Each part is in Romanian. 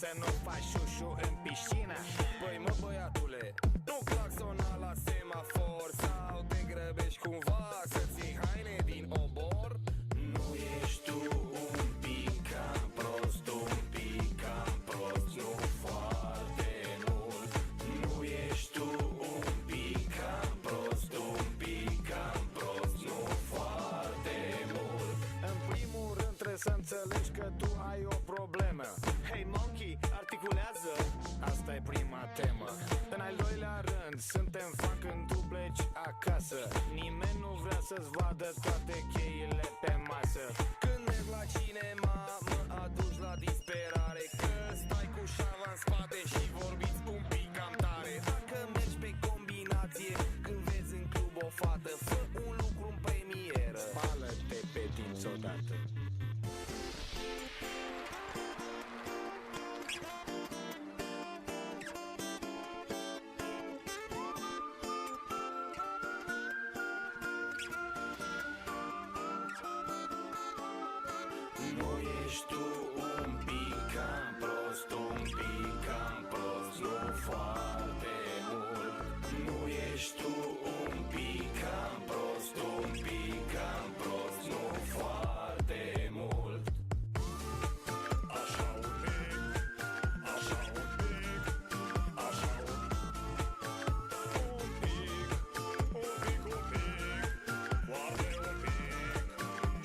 să nu faci șușu în piscină. Păi mă băiatule, nu claxona la semafor sau te grăbești cumva să-ți iei haine din obor? Nu ești tu un pic cam prost, un pic cam prost, nu foarte mult. Nu ești tu un pic cam prost, un pic cam prost, nu foarte mult. În primul rând trebuie să înțelegi că tu ai o problemă. Hey monkey, articulează, asta e prima temă. În al doilea rând, suntem fan când tu pleci acasă. Nimeni nu vrea să-ți vadă toate cheile pe masă. Când merg la cinema, mă aduci la disperare, că stai cu șava în spate și vorbiți un pic cam tare. Dacă mergi pe combinație, când vezi în club o fată, fă un lucru în premieră, spală-te pe dinți odată. Nu ești tu un pic cam prost, un pic cam prost, nu foarte mult. Nu ești tu un pic cam prost, un pic cam prost, nu foarte mult. Așa un pic, așa un pic, așa un pic, un pic, un pic, foarte un pic,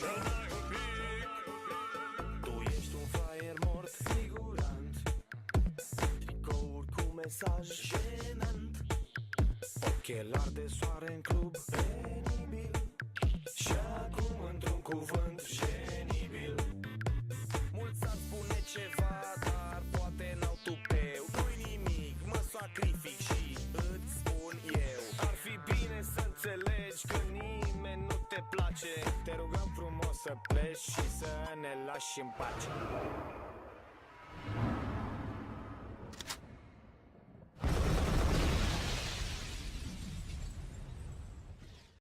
cel mai un pic. Tu ești un fraier mort, figurant, tricouri cu mesaj jenant, ochelari de soare în club, penibil, și acum într-un cuvânt genibil. Mulți ar spune ceva, dar poate n-au tupeu. Nu-i nimic, mă sacrific și îți spun eu. Ar fi bine să înțelegi că nimeni nu te place. Te rugăm frumos să pleci și să ne lași în pace.